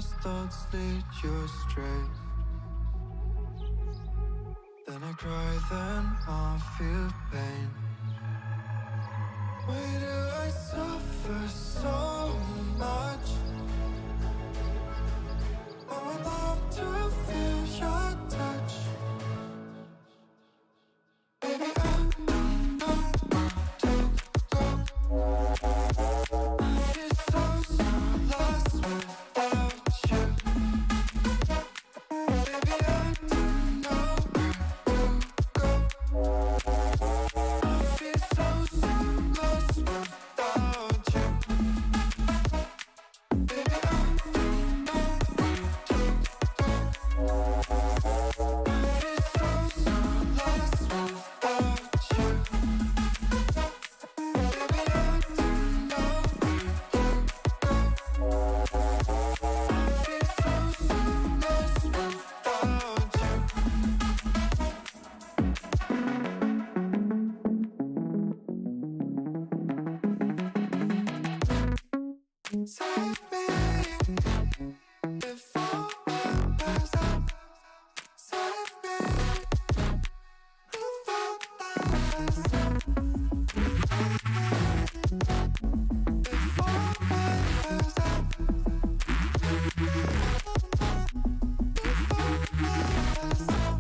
those thoughts lead you astray. Then I cry, then I feel pain. Why do I suffer so much? I would love to feel your touch. Baby, I don't know where to go. I feel so lost without you. Baby, I don't know where to go. I feel so lost without you. Baby, I don't know where to go. I feel so lost without you. Baby, I don't know where to go. I feel so lost without you. Save me before it wears out. Save me before it wears out. Before it wears out. Before it wears out.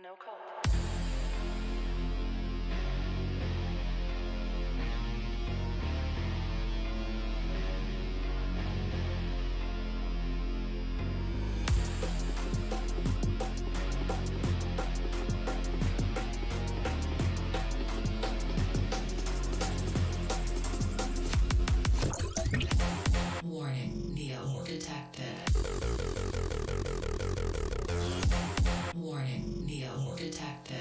No code. Warning, Neo detected. Warning, Neo detected.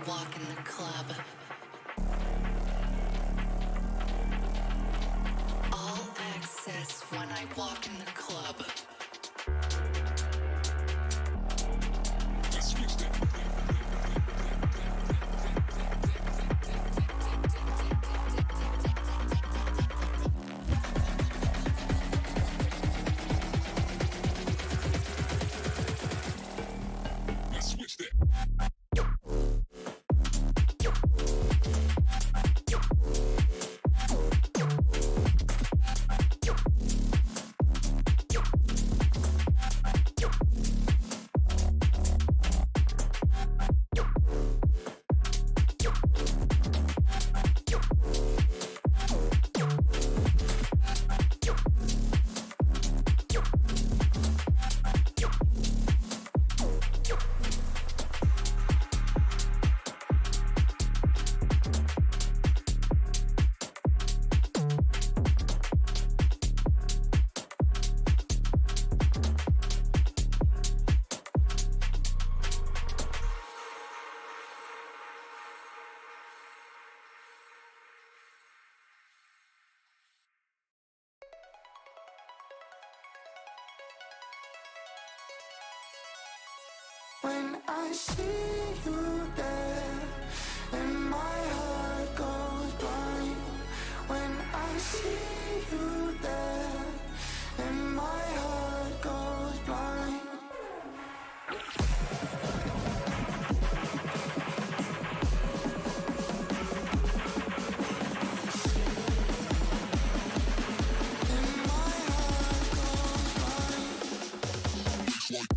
walk in the club. All access when I walk in the club. Let's switch that. Let's switch that. When I see you there, and my heart goes blind. When I see you there, and my heart goes blind. And my heart goes blind. It's like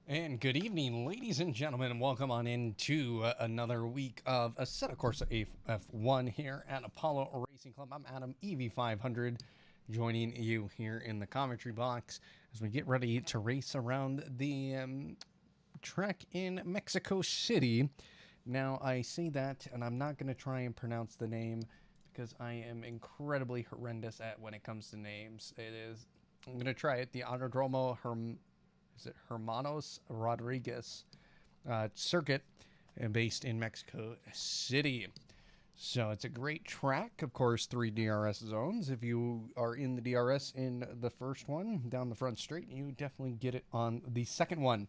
And good evening, ladies and gentlemen, and welcome on into another week of a set of course ACF1 here at Apollo Racing Club. I'm Adam, EV500, joining you here in the commentary box as we get ready to race around the track in Mexico City. Now, I say that, and I'm not going to try and pronounce the name because I am incredibly horrendous at when it comes to names. I'm going to try it, the Autodromo Hermanos Rodriguez circuit based in Mexico City. So it's a great track, of course, 3 DRS zones. If you are in the DRS in the first one, down the front straight, you definitely get it on the second one,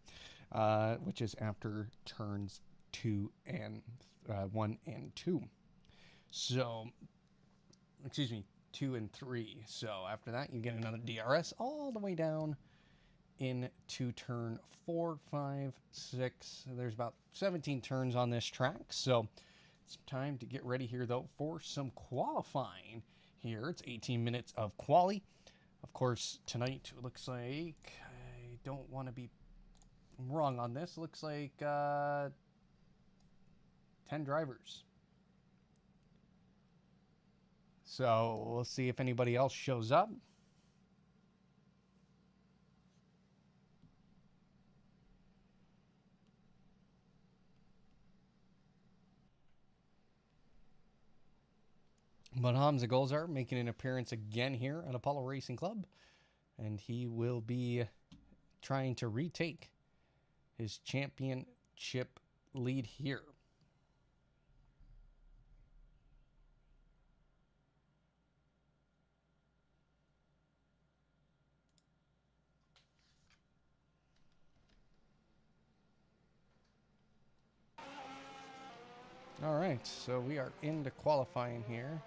which is after turns 1 and 2. So, excuse me, 2 and 3. So after that, you get another DRS all the way down into turn 4, 5, 6. There's about 17 turns on this track, so it's time to get ready here, though, for some qualifying here. It's 18 minutes of quali. Of course, tonight it looks like, I don't want to be wrong on this, looks like 10 drivers. So we'll see if anybody else shows up. But Hamza Golzar making an appearance again here at Apollo Racing Club. And he will be trying to retake his championship lead here. All right, so we are into qualifying here.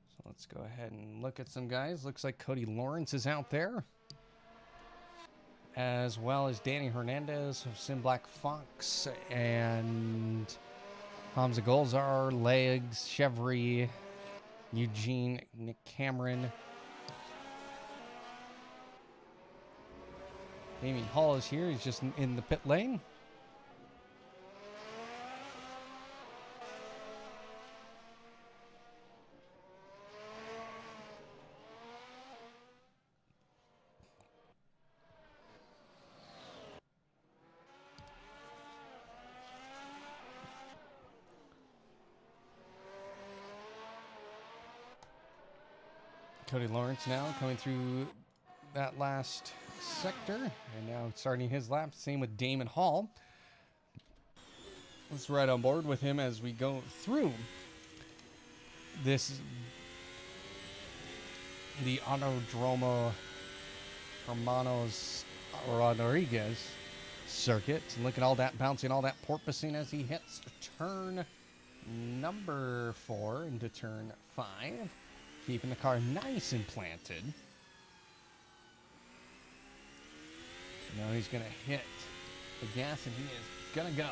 So let's go ahead and look at some guys. Looks like Cody Lawrence is out there, as well as Danny Hernandez of Sim Black Fox and Hamza Golzar, Legs, Chevry, Eugene, Nick Cameron. Damien Hall is here. He's just in the pit lane. Cody Lawrence now coming through that last sector, and now starting his lap. Same with Damon Hall. Let's ride on board with him as we go through the Autodromo Hermanos Rodriguez circuit. And look at all that bouncing, all that porpoising as he hits turn number 4 into turn 5. Keeping the car nice and planted. Now he's going to hit the gas and he is going to go.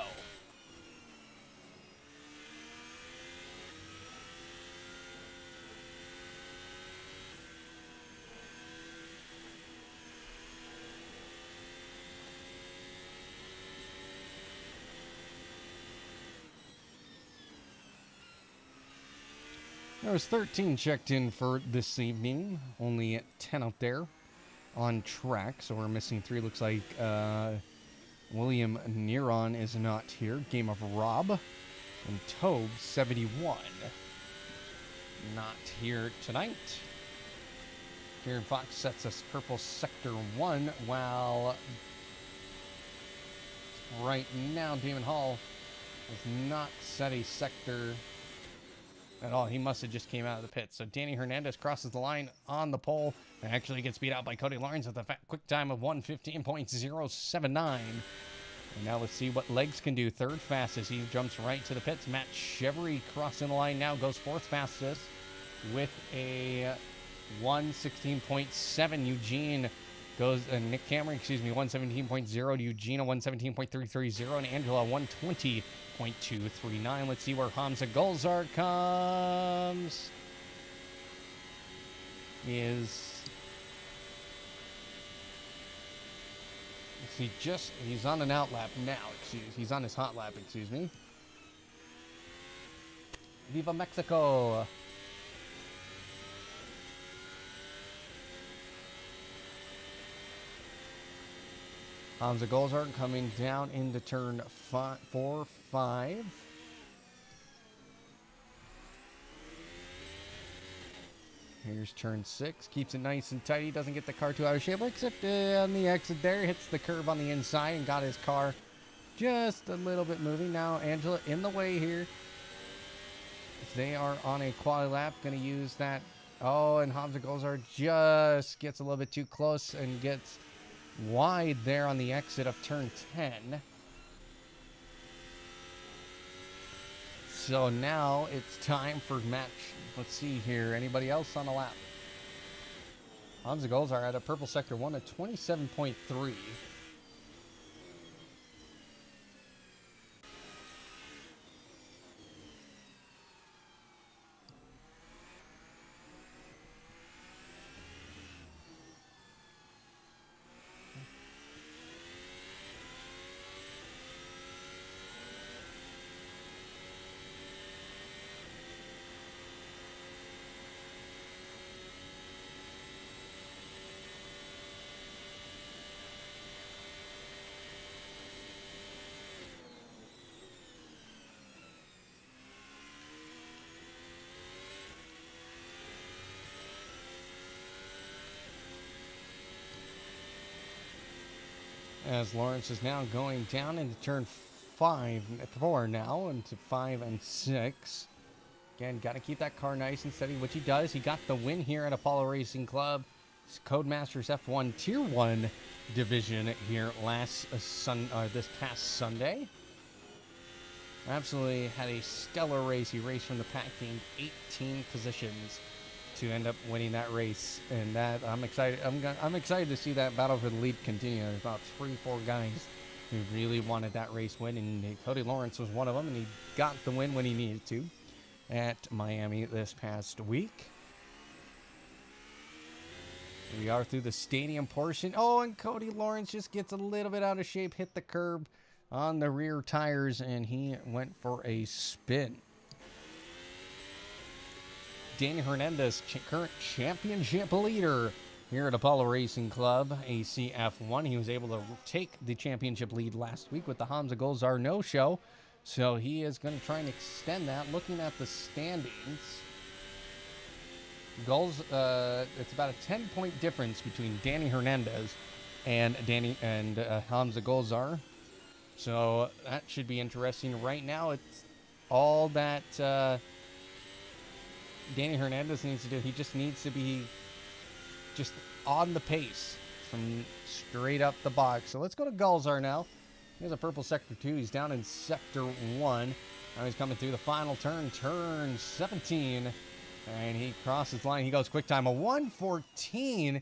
There was 13 checked in for this evening, only 10 out there on track, so we're missing 3. Looks like William Neron is not here. Game of Rob and Tobe 71 not here tonight. Kieran Fox sets us purple sector 1, while right now Damon Hall has not set a sector at all. He must have just came out of the pit. So Danny Hernandez crosses the line on the pole and actually gets beat out by Cody Lawrence with a quick time of 1:15.079. And now let's see what Legs can do. Third fastest. He jumps right to the pits. Matt Chevry crossing the line now, goes fourth fastest with a 1:16.7. Eugene goes, Nick Cameron, 1:17.0 to Eugene, 1:17.330, and Angela 1:20.239. Let's see where Hamza Golzar comes. Is He's on an out lap now. He's on his hot lap, excuse me. Viva Mexico! Hamza Golzar coming down into turn 4, 5. Here's turn 6. Keeps it nice and tight. He doesn't get the car too out of shape, except on the exit there. Hits the curb on the inside and got his car just a little bit moving. Now Angela in the way here. They are on a quali lap. Going to use that. Oh, and Hamza Golzar just gets a little bit too close and gets wide there on the exit of turn 10. So now it's time for match. Let's see here. Anybody else on the lap? Hamza Golzar at a purple sector 1 at 27.3. As Lawrence is now going down into turn 4 now, into 5 and 6. Again, got to keep that car nice and steady, which he does. He got the win here at Apollo Racing Club. Codemasters F1 Tier 1 division here this past Sunday. Absolutely had a stellar race. He raced from the pack, gained 18 positions to end up winning that race, and that I'm excited. I'm excited to see that battle for the lead continue. There's about 3-4 guys who really wanted that race win, and Cody Lawrence was one of them, and he got the win when he needed to at Miami this past week. We are through the stadium portion. Oh, and Cody Lawrence just gets a little bit out of shape, hit the curb on the rear tires, and he went for a spin. Danny Hernandez, current championship leader here at Apollo Racing Club, ACF1. He was able to take the championship lead last week with the Hamza Golzar no-show. So he is going to try and extend that. Looking at the standings, it's about a 10-point difference between Danny Hernandez and Hamza Golzar. So that should be interesting. Right now, it's all that Danny Hernandez needs to do. He just needs to be just on the pace from straight up the box. So let's go to Golzar now. He has a purple sector 2. He's down in sector 1. Now he's coming through the final turn, turn 17. And he crosses the line. He goes quick time, a 1:14.692.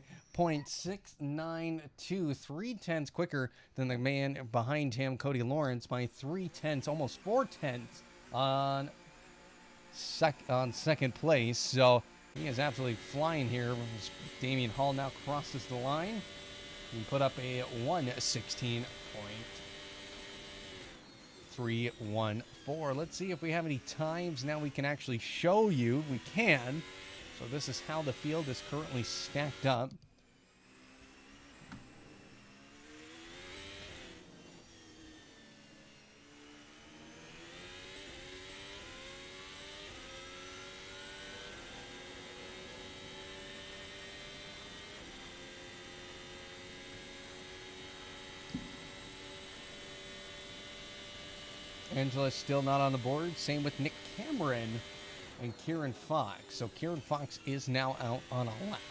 3/10 quicker than the man behind him, Cody Lawrence, by 3/10, almost 4/10 on second place. So he is absolutely flying here. Damian Hall now crosses the line. He put up a 1:16.314. Let's see if we have any times now we can actually show you. We can. So this is how the field is currently stacked up. Angela's still not on the board. Same with Nick Cameron and Kieran Fox. So Kieran Fox is now out on a lap.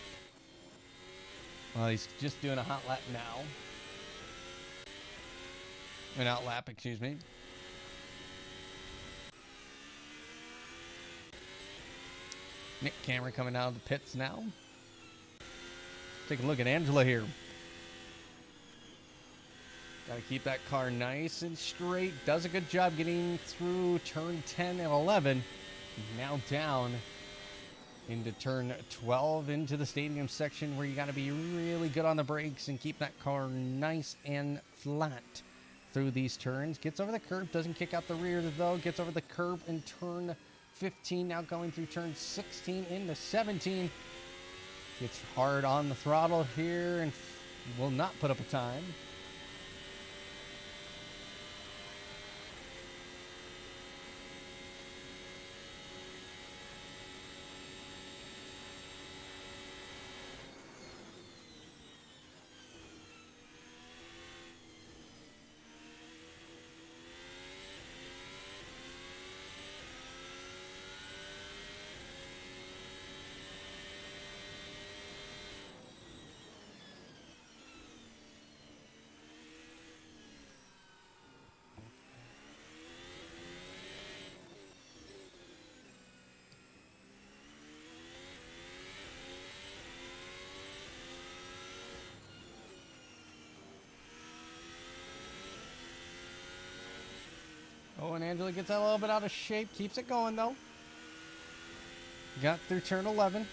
Well, he's just doing a hot lap now. An out lap, excuse me. Nick Cameron coming out of the pits now. Take a look at Angela here. Got to keep that car nice and straight. Does a good job getting through turn 10 and 11. Now down into turn 12, into the stadium section where you got to be really good on the brakes and keep that car nice and flat through these turns. Gets over the curb, doesn't kick out the rear though, gets over the curb in turn 15, now going through turn 16 into 17. Gets hard on the throttle here and will not put up a time. Oh, and Angela gets a little bit out of shape. Keeps it going, though. Got through turn 11.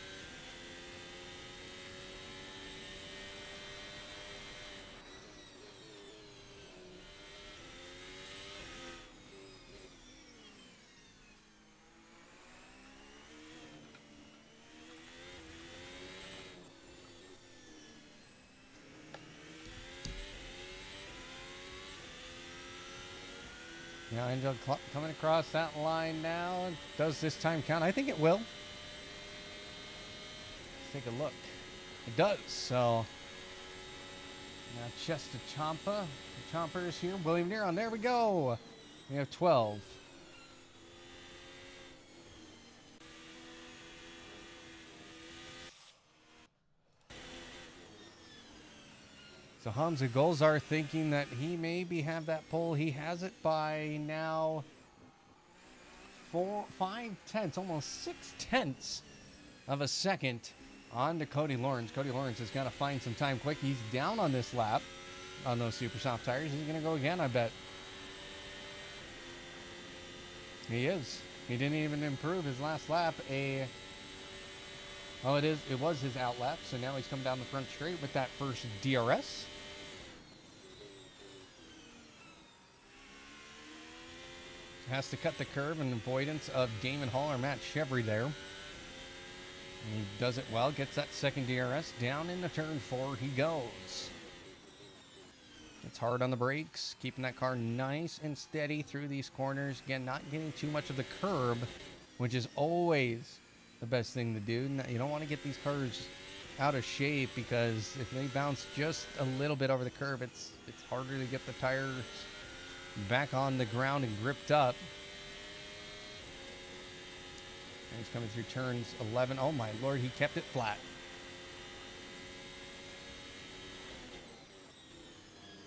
Now Angel coming across that line now. Does this time count? I think it will. Let's take a look. It does. So now Chester Champa. The Chomper is here. William Neron. There we go. We have 12. So Hamza Golzar thinking that he maybe have that pole. He has it by now 5/10, almost 6/10 of a second on to Cody Lawrence. Cody Lawrence has got to find some time quick. He's down on this lap on those super soft tires. He's going to go again, I bet. He is. He didn't even improve his last lap. Oh, it was his out lap, so now he's come down the front straight with that first DRS. Has to cut the curve in avoidance of Damon Hall or Matt Chevry there. And he does it well, gets that second DRS. Down into turn 4 he goes. It's hard on the brakes, keeping that car nice and steady through these corners. Again, not getting too much of the curb, which is always the best thing to do. You don't want to get these cars out of shape, because if they bounce just a little bit over the curb, it's harder to get the tires back on the ground and gripped up. And he's coming through turns 11. Oh my lord, he kept it flat.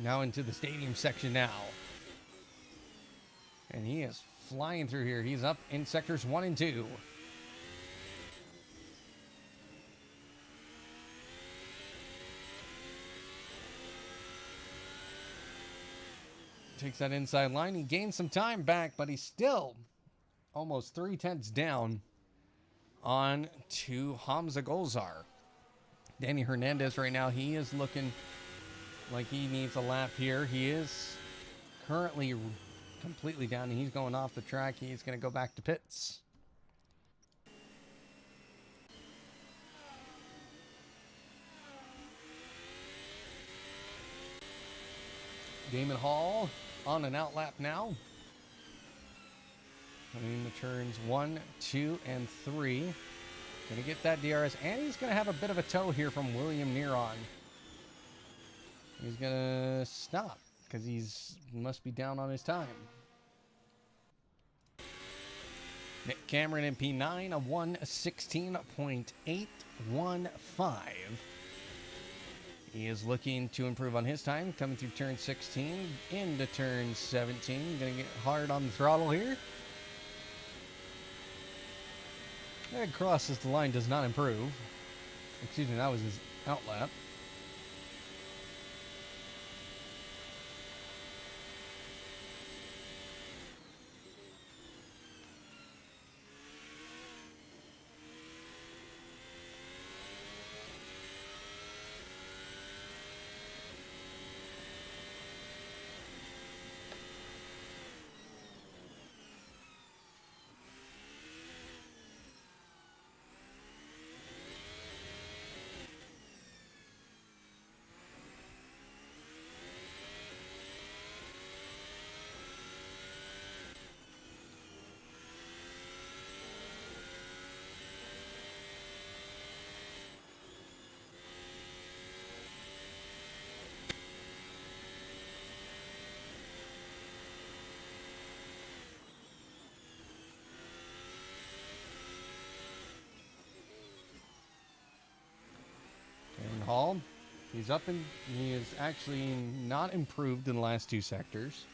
Now into the stadium section now. And he is flying through here. He's up in sectors 1 and 2. Takes that inside line. He gains some time back, but he's still almost 3/10 down on to Hamza Golzar. Danny Hernandez right now, he is looking like he needs a lap here. He is currently completely down, and he's going off the track. He's going to go back to pits. Damon Hall on an out lap now. Coming the turns 1, 2, and 3. Going to get that DRS, and he's going to have a bit of a tow here from William Neron. He's going to stop because he's must be down on his time. Nick Cameron in P9, a 1:16.815. He is looking to improve on his time, coming through turn 16 into turn 17. Going to get hard on the throttle here. That crosses the line, does not improve. Excuse me, that was his out lap. Hall. He's up and he is actually not improved in the last two sectors.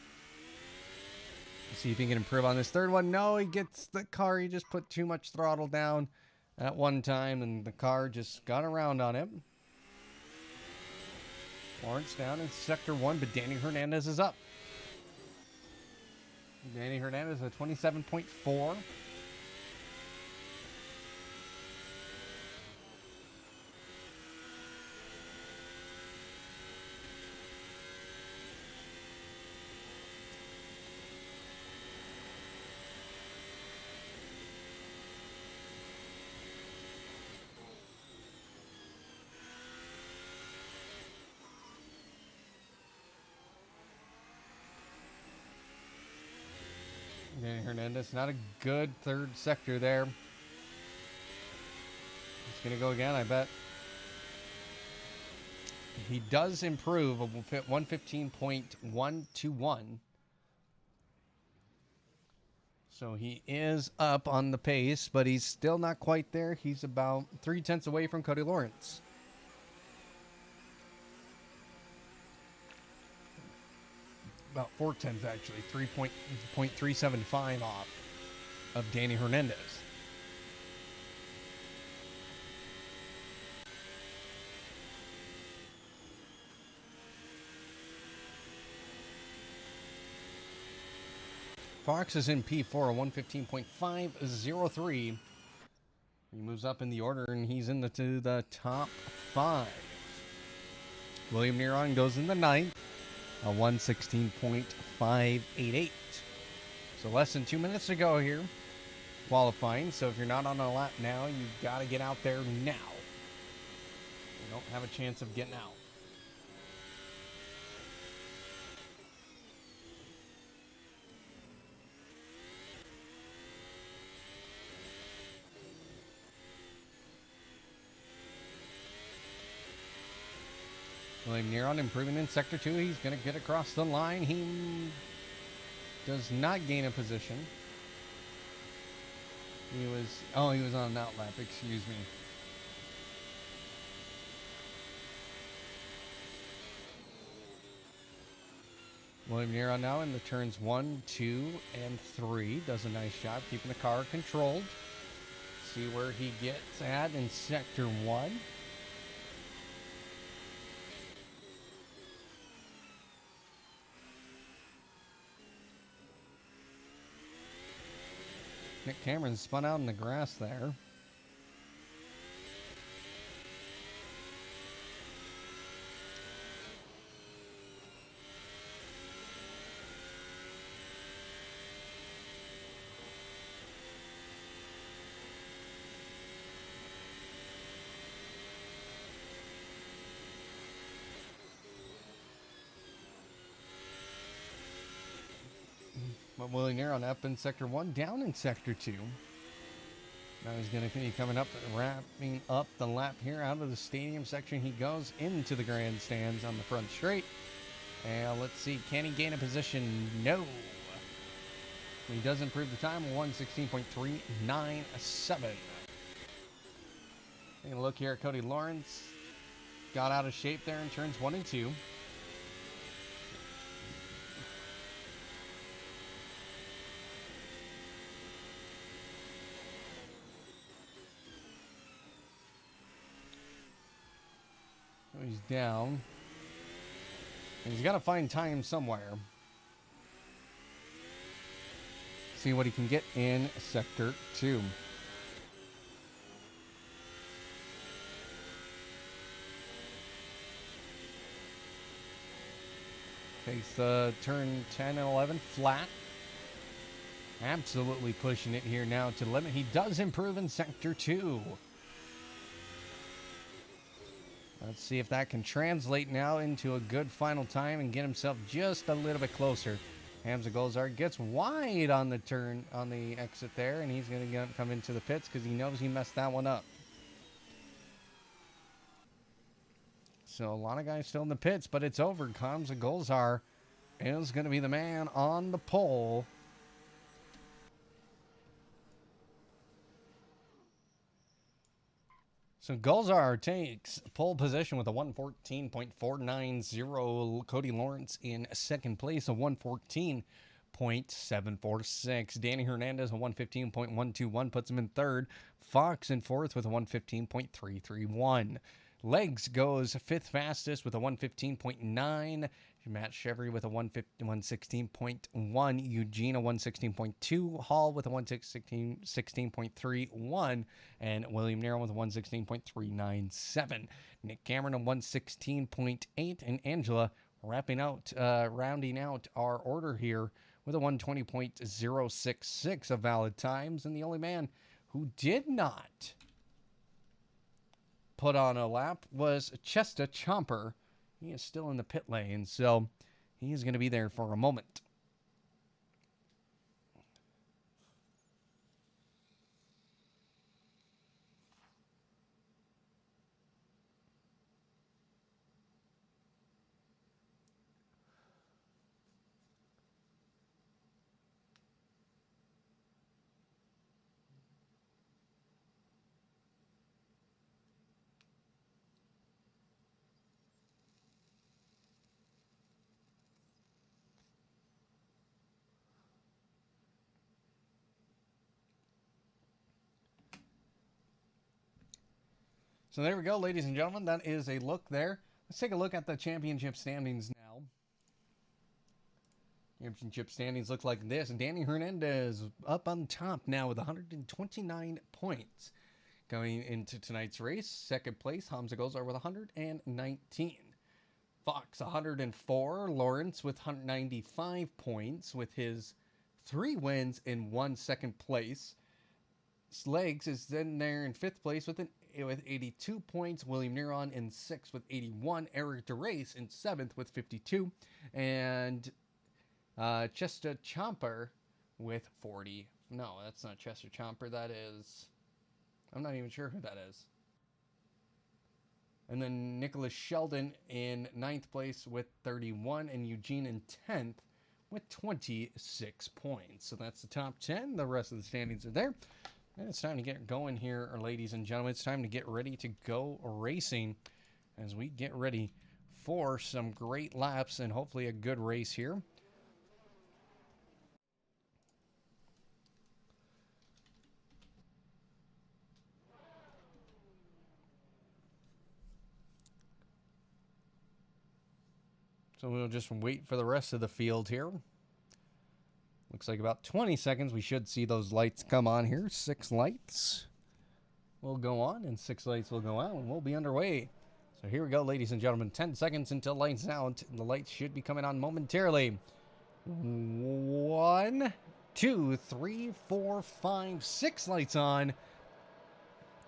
Let's see if he can improve on this third one. No, he gets the car. He just put too much throttle down at one time, and the car just got around on him. Lawrence down in sector 1, but Danny Hernandez is up. Danny Hernandez at 27.4. Danny Hernandez, not a good third sector there. It's going to go again, I bet. He does improve a 115.121. So he is up on the pace, but he's still not quite there. He's about 0.3 away from Cody Lawrence. About 0.4 actually, 3.375 off of Danny Hernandez. Fox is in P4, a 115.503. He moves up in the order, and he's to the top 5. William Neron goes in the 9th. A 116.588. So less than 2 minutes to go here. Qualifying. So if you're not on a lap now, you've got to get out there now. You don't have a chance of getting out. William Neron improving in Sector 2. He's going to get across the line. He does not gain a position. He was on an outlap, excuse me. William Neron now in the turns 1, 2, and 3. Does a nice job keeping the car controlled. See where he gets at in Sector 1. Nick Cameron spun out in the grass there. But Willie Neron up in Sector 1, down in Sector 2. Now he's going to be coming up, wrapping up the lap here out of the stadium section. He goes into the grandstands on the front straight. And let's see, can he gain a position? No. He does improve the time, 116.397. Taking a look here at Cody Lawrence. Got out of shape there in turns 1 and 2. He's down. And he's got to find time somewhere. See what he can get in Sector 2. Takes turn 10 and 11 flat. Absolutely pushing it here now to the limit. He does improve in Sector 2. Let's see if that can translate now into a good final time and get himself just a little bit closer. Hamza Golzar gets wide on the turn, on the exit there, and he's going to come into the pits because he knows he messed that one up. So a lot of guys still in the pits, but it's over. Hamza Golzar is going to be the man on the pole. So Golzar takes pole position with a 114.490. Cody Lawrence in second place, a 114.746. Danny Hernandez, a 115.121, puts him in third. Fox in fourth with a 115.331. Legs goes fifth fastest with a 115.9. Matt Chevry with a 116.1. Eugene a 116.2. Hall with a 116.31. And William Nero with a 116.397. Nick Cameron a 116.8. And Angela rounding out our order here with a 120.066 of valid times. And the only man who did not put on a lap was Chesta Chomper. He is still in the pit lane, so he is going to be there for a moment. So there we go, ladies and gentlemen. That is a look there. Let's take a look at the championship standings now. Championship standings look like this. Danny Hernandez up on top now with 129 points. Going into tonight's race, second place, Hamza Gozar with 119. Fox, 104. Lawrence with 195 points with his 3 wins and 1 second place. Legs is then there in 5th place with 82 points. William Neron in 6th with 81. Eric DeRace in 7th with 52. And Chester Chomper with 40. No, that's not Chester Chomper. That is... I'm not even sure who that is. And then Nicholas Sheldon in 9th place with 31. And Eugene in 10th with 26 points. So that's the top 10. The rest of the standings are there. And it's time to get going here, ladies and gentlemen. It's time to get ready to go racing as we get ready for some great laps and hopefully a good race here. So we'll just wait for the rest of the field here. Looks like about 20 seconds. We should see those lights come on here. 6 lights will go on and 6 lights will go out and we'll be underway. So here we go, ladies and gentlemen. 10 seconds until lights out. The lights should be coming on momentarily. 1, 2, 3, 4, 5, 6 lights on.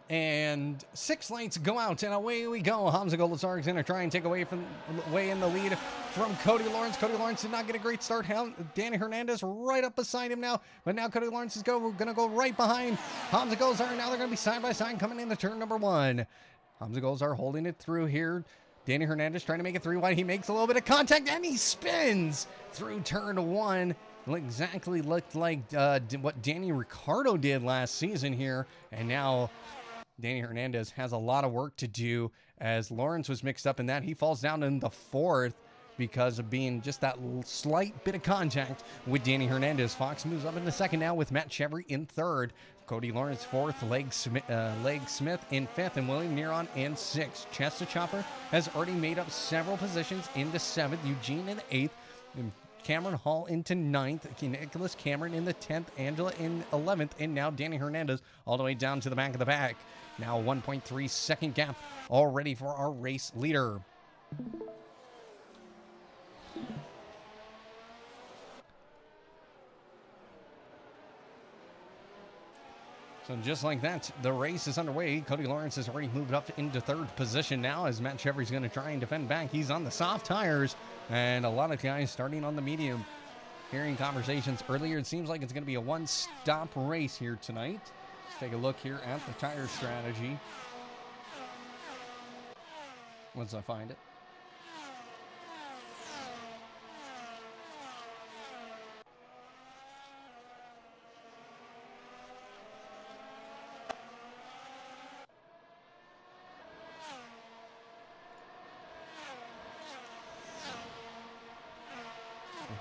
And 6 lights go out, and away we go. Hamza Golazar is going to try and take away in the lead from Cody Lawrence. Cody Lawrence did not get a great start. Danny Hernandez right up beside him now, but now Cody Lawrence is going to go right behind Hamza Golazar. Now they're going to be side by side coming into turn number 1. Hamza Golazar holding it through here. Danny Hernandez trying to make it 3 wide. He makes a little bit of contact, and he spins through turn 1. Exactly looked like what Danny Ricciardo did last season here, and now Danny Hernandez has a lot of work to do as Lawrence was mixed up in that. He falls down in the 4th because of being just that slight bit of contact with Danny Hernandez. Fox moves up in the 2nd now with Matt Chevry in 3rd. Cody Lawrence 4th, Leg Smith in 5th, and William Neron in 6th. Chester Chopper has already made up several positions into 7th. Eugene in 8th. And Cameron Hall into 9th. Nicholas Cameron in the 10th. Angela in 11th. And now Danny Hernandez all the way down to the back of the pack. Now 1.3 second gap already for our race leader. So just like that, the race is underway. Cody Lawrence has already moved up into 3rd position now as Matt Chevry's going to try and defend back. He's on the soft tires, and a lot of guys starting on the medium. Hearing conversations earlier, it seems like it's going to be a one-stop race here tonight. Let's take a look here at the tire strategy. Once I find it.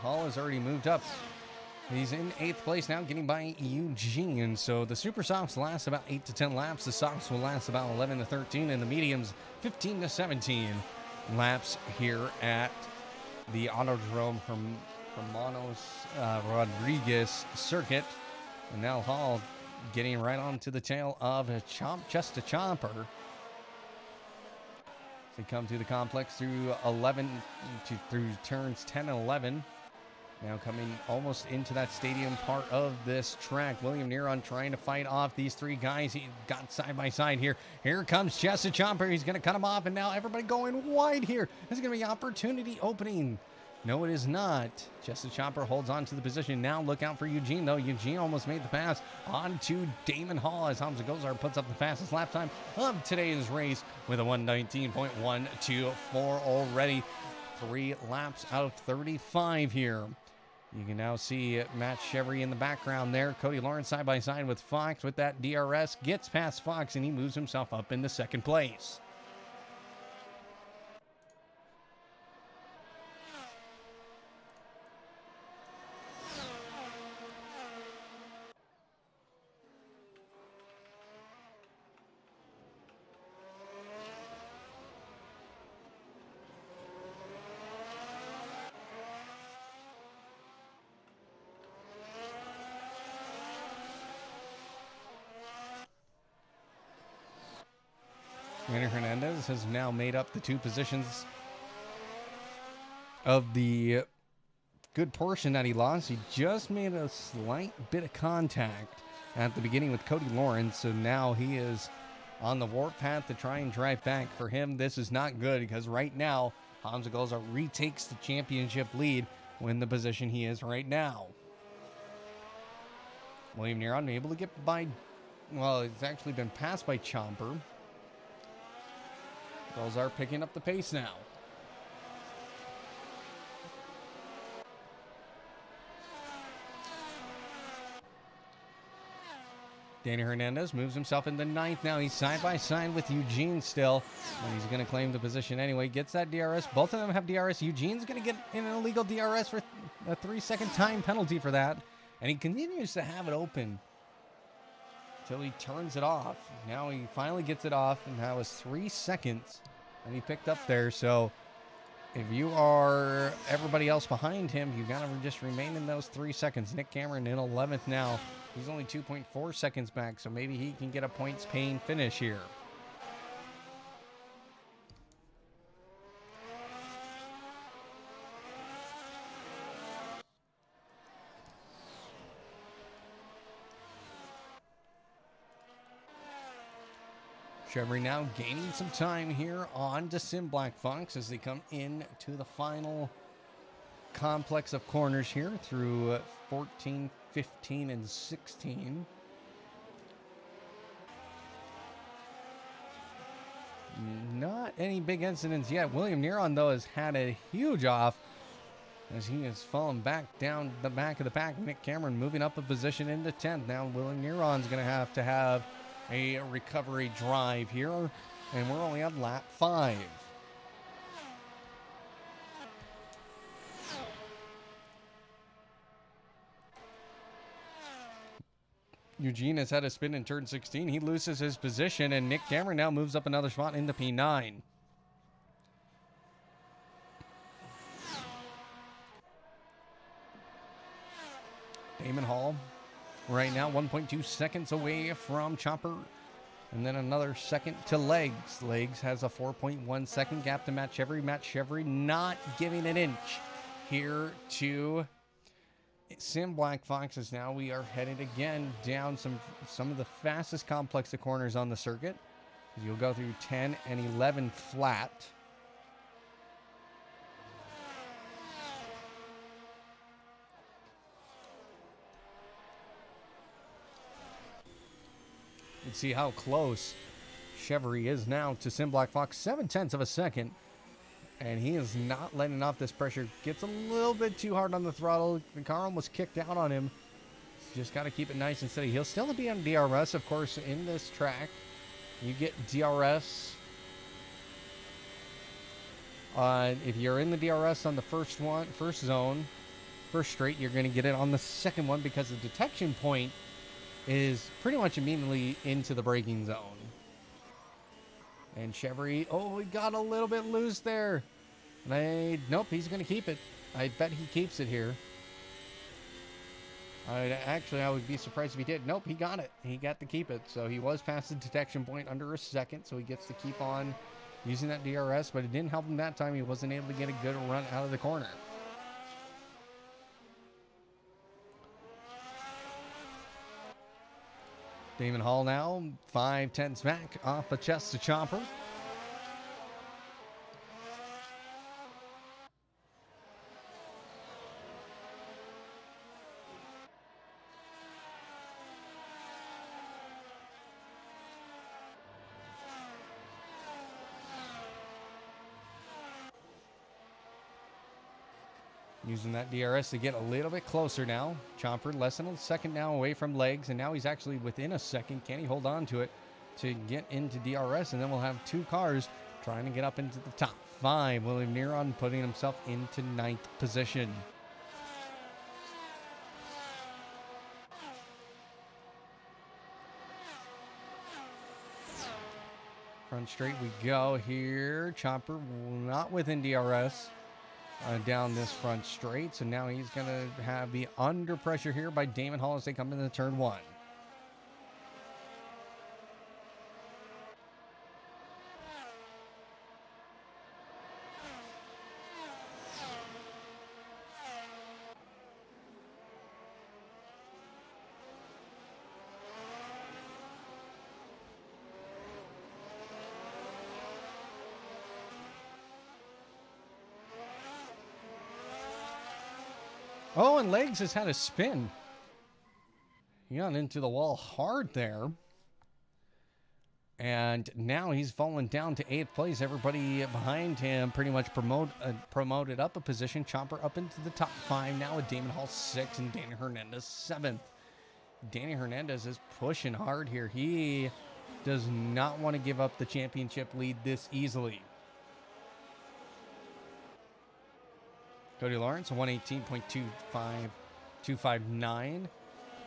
Hall has already moved up. He's in 8th place now, getting by Eugene. So the Super Softs last about 8 to 10 laps. The Softs will last about 11 to 13, and the Mediums 15 to 17 laps here at the Autodrome Hermanos Rodriguez circuit. And now Hall getting right onto the tail of Just a Chomper. They come through the complex through through turns 10 and 11. Now coming almost into that stadium part of this track. William Neron trying to fight off these three guys. He got side by side here. Here comes Just a Chomper. He's going to cut him off, and now everybody going wide here. This is going to be opportunity opening. No, it is not. Just a Chomper holds on to the position. Now look out for Eugene, though. Eugene almost made the pass on to Damon Hall as Hamza Gozar puts up the fastest lap time of today's race with a 1:19.124 already. 3 laps out of 35 here. You can now see Matt Chevry in the background there. Cody Lawrence side by side with Fox with that DRS. Gets past Fox, and he moves himself up into 2nd place. Randy Hernandez has now made up the 2 positions of the good portion that he lost. He just made a slight bit of contact at the beginning with Cody Lawrence, so now he is on the warp path to try and drive back. For him, this is not good because right now, Hamza Gozar retakes the championship lead in the position he is right now. William Neron able to get by, well, it's actually been passed by Chomper. Gozar picking up the pace now. Danny Hernandez moves himself into 9th now. He's side by side with Eugene still. And he's going to claim the position anyway. Gets that DRS. Both of them have DRS. Eugene's going to get an illegal DRS for a 3-second time penalty for that. And he continues to have it open until he turns it off. Now he finally gets it off, and that was 3 seconds and he picked up there. So if you are everybody else behind him, you got to just remain in those 3 seconds. Nick Cameron in 11th now. He's only 2.4 seconds back, so maybe he can get a points paying finish here. Chevry now gaining some time here on to Sim Black Fox as they come in to the final complex of corners here through 14, 15, and 16. Not any big incidents yet. William Neron, though, has had a huge off as he has fallen back down the back of the pack. Nick Cameron moving up a position into 10th. Now William Neron's going to have a recovery drive here, and we're only on lap 5. Eugene has had a spin in turn 16. He loses his position, and Nick Cameron now moves up another spot into P9. Damon Hall right now 1.2 seconds away from Chopper, and then another second to Legs. Legs has a 4.1 second gap to Matt Chevry. Matt Chevry not giving an inch here to Sim Black Foxes. Now we are headed again down some of the fastest complex of corners on the circuit. You'll go through 10 and 11 flat. You can see how close Chevry is now to Sim Black Fox. 0.7 of a second. And he is not letting off this pressure. Gets a little bit too hard on the throttle. The car almost kicked out on him. Just got to keep it nice and steady. He'll still be on DRS, of course, in this track. You get DRS. If you're in the DRS on the first zone, first straight, you're going to get it on the second one because the detection point is pretty much immediately into the braking zone. And Chevry, oh, he got a little bit loose there. Nope, he's going to keep it. I bet he keeps it here. I would be surprised if he did. Nope, he got it. He got to keep it. So he was past the detection point under a second, so he gets to keep on using that DRS, but it didn't help him that time. He wasn't able to get a good run out of the corner. Damon Hall now 5/10 back off a chest to Chopper. Using that DRS to get a little bit closer now. Chomper less than a second now away from legs, and now he's actually within a second. Can he hold on to it to get into DRS? And then we'll have two cars trying to get up into the top five. William Neron putting himself into 9th position. Front straight we go here. Chopper not within DRS. Down this front straight, so now he's going to have the under pressure here by Damon Hall as they come into turn one. Oh, and Legs has had a spin. He got into the wall hard there. And now he's fallen down to 8th place. Everybody behind him pretty much promoted up a position. Chopper up into the top 5 now with Damon Hall 6th and Danny Hernandez 7th. Danny Hernandez is pushing hard here. He does not want to give up the championship lead this easily. Cody Lawrence, 118.259.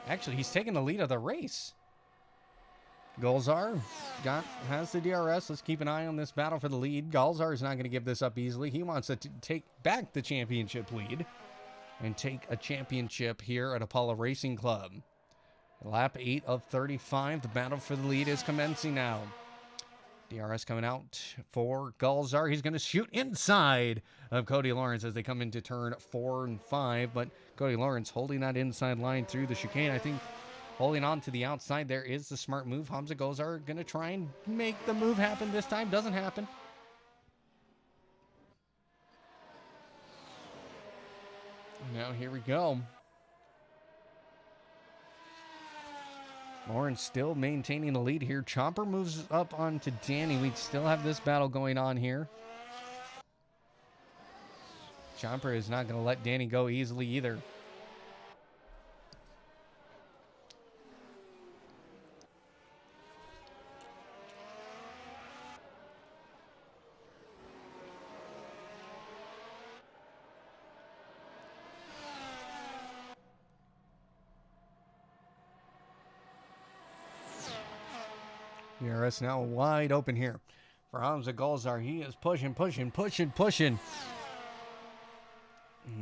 Actually, he's taking the lead of the race. Golzar has the DRS. Let's keep an eye on this battle for the lead. Golzar is not going to give this up easily. He wants to take back the championship lead and take a championship here at Apollo Racing Club. Lap 8 of 35. The battle for the lead is commencing now. DRS coming out for Golzar. He's going to shoot inside of Cody Lawrence as they come into turn 4 and 5. But Cody Lawrence holding that inside line through the chicane. I think holding on to the outside there is the smart move. Hamza Golzar going to try and make the move happen this time. Doesn't happen. Now here we go. Lawrence still maintaining the lead here. Chomper moves up onto Danny. We still have this battle going on here. Chomper is not going to let Danny go easily either. DRS now wide open here for Hamza Golzar. He is pushing. You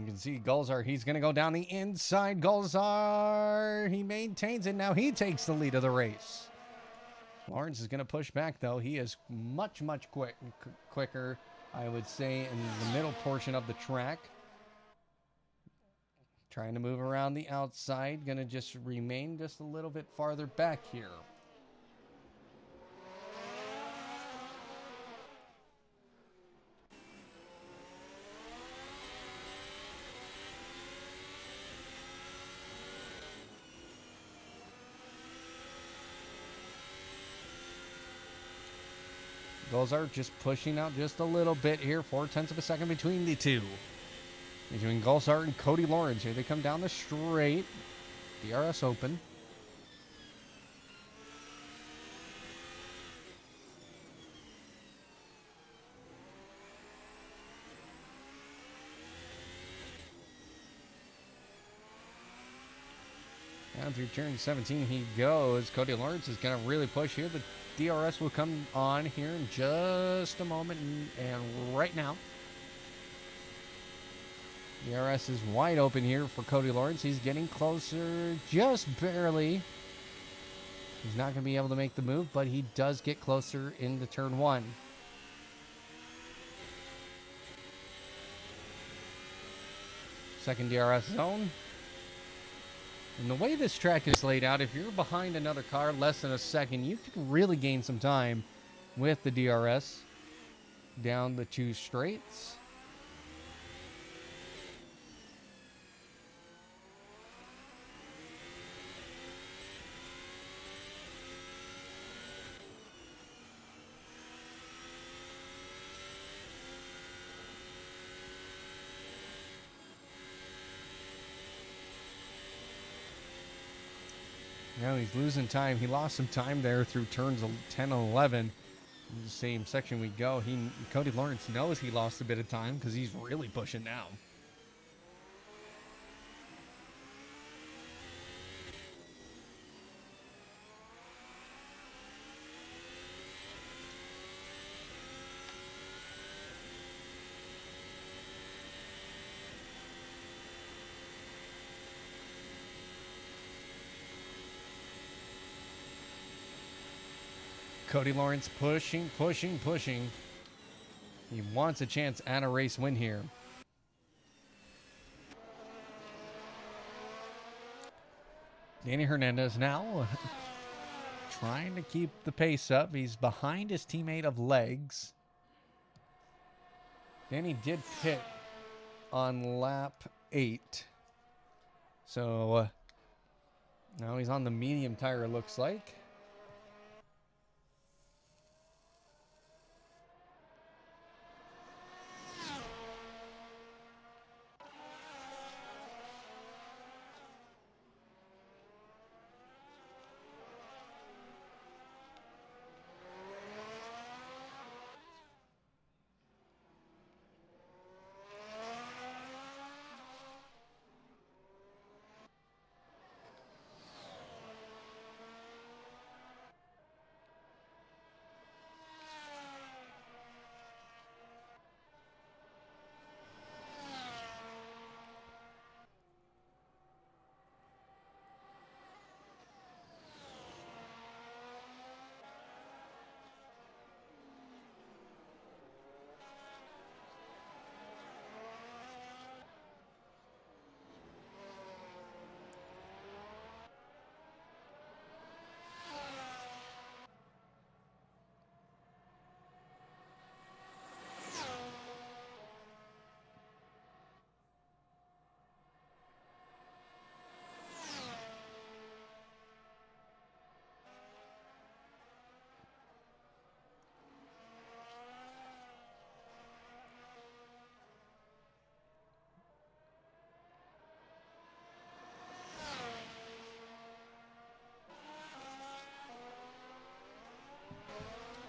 can see Golzar. He's going to go down the inside. Golzar, he maintains it. Now he takes the lead of the race. Lawrence is going to push back, though. He is much quicker, I would say, in the middle portion of the track. Trying to move around the outside. Going to just remain just a little bit farther back here. Golzar just pushing out just a little bit here. 0.4 of a second between the two. Between Golzar and Cody Lawrence. Here they come down the straight. DRS open. Down through turn 17 he goes. Cody Lawrence is going to really push here. The DRS will come on here in just a moment. And right now, DRS is wide open here for Cody Lawrence. He's getting closer just barely. He's not going to be able to make the move, but he does get closer into turn 1. Second DRS zone. And the way this track is laid out, if you're behind another car less than a second, you can really gain some time with the DRS down the 2 straights. Now he's losing time. He lost some time there through turns 10 and 11. In the same section we go. Cody Lawrence knows he lost a bit of time because he's really pushing now. Cody Lawrence pushing. He wants a chance at a race win here. Danny Hernandez now trying to keep the pace up. He's behind his teammate of legs. Danny did pit on lap 8. So now he's on the medium tire, it looks like.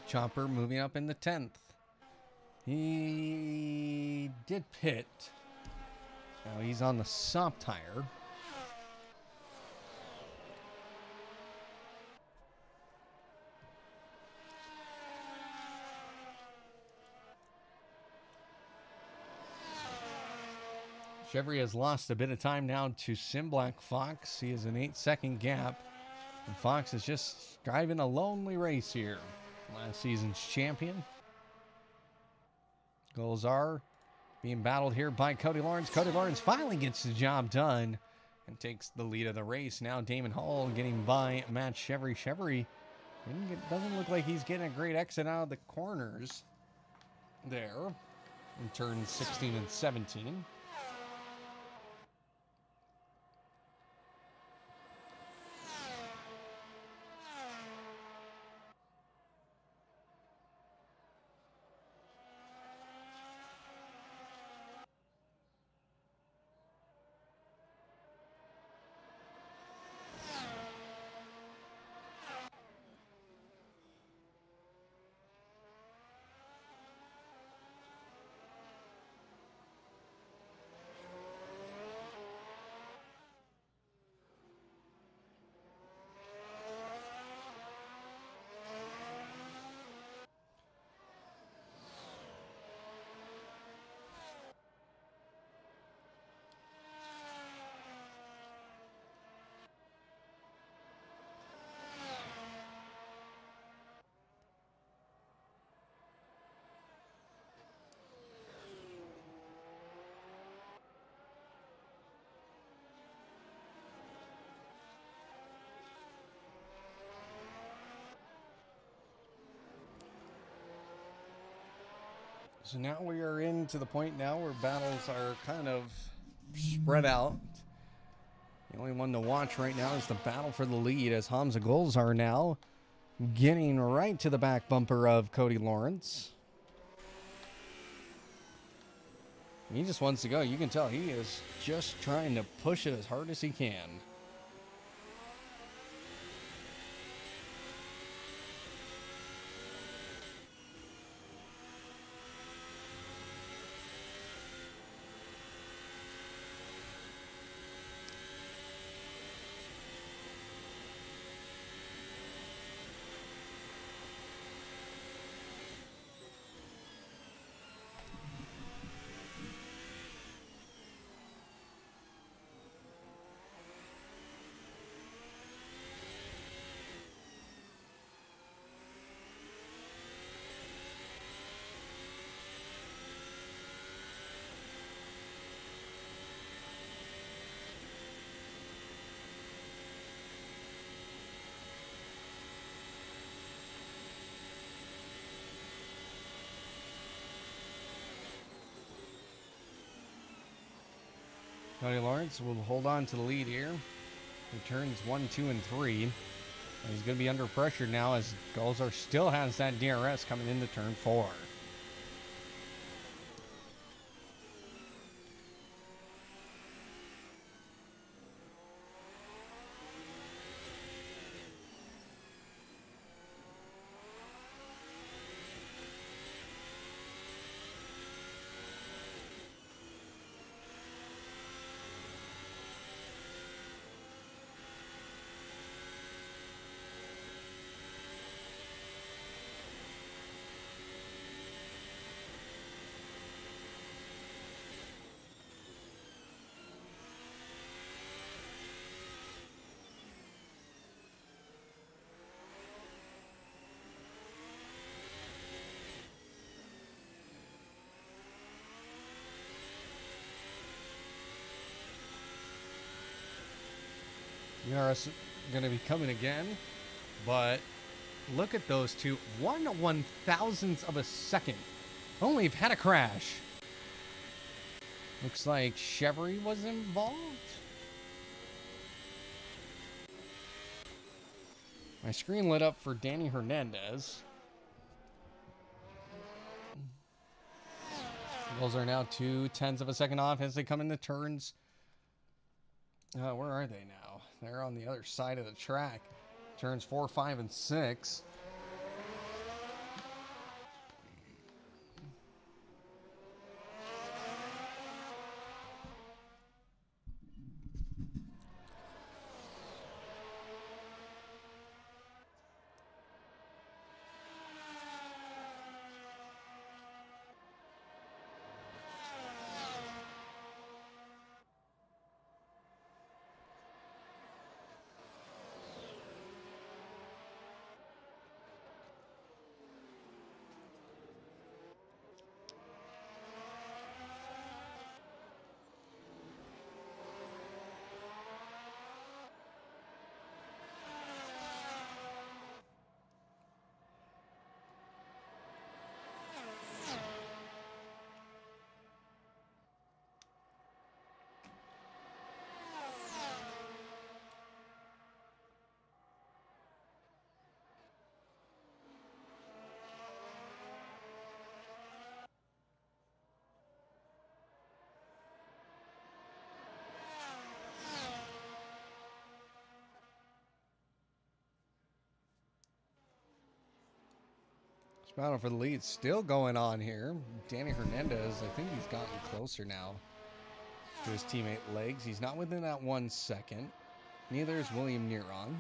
Chopper moving up in the 10th. He did pit. Now he's on the soft tire. Chevry has lost a bit of time now to Sim Black Fox. He has an 8-second gap. And Fox is just driving a lonely race here. Last season's champion. Goals are being battled here by Cody Lawrence. Cody Lawrence finally gets the job done and takes the lead of the race. Now Damon Hall getting by Matt Chevry. Chevry doesn't look like he's getting a great exit out of the corners there in turns 16 and 17. So now we are into the point now where battles are kind of spread out. The only one to watch right now is the battle for the lead, as Hamza Goals are now getting right to the back bumper of Cody Lawrence. He just wants to go. You can tell he is just trying to push it as hard as he can. Cody Lawrence will hold on to the lead here. He turns 1, 2, and 3. And he's going to be under pressure now as Golzar still has that DRS coming into turn 4. DRS going to be coming again, but look at those two. 1/1000th of a second. Only have had a crash. Looks like Chevry was involved. My screen lit up for Danny Hernandez. Those are now 0.2 of a second off as they come into turns. Where are they now? They're on the other side of the track. Turns 4, 5, and 6. Battle for the lead still going on here. Danny Hernandez, I think he's gotten closer now to his teammate Legs. He's not within that 1 second. Neither is William Neron.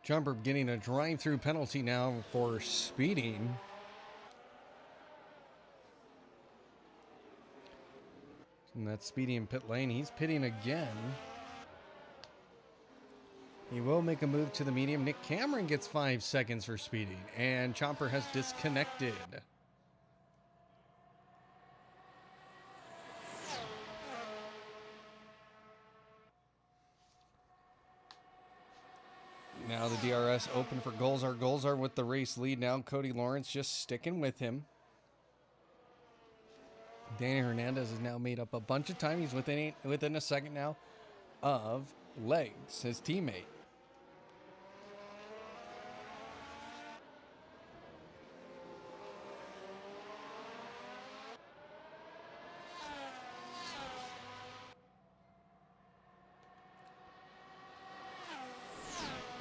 Jumper getting a drive-through penalty now for speeding. And that's speeding in pit lane. He's pitting again. He will make a move to the medium. Nick Cameron gets 5 seconds for speeding. And Chomper has disconnected. Now the DRS open for Golzar. Golzar with the race lead now. Cody Lawrence just sticking with him. Danny Hernandez has now made up a bunch of time. He's within a second now of Legs, his teammate.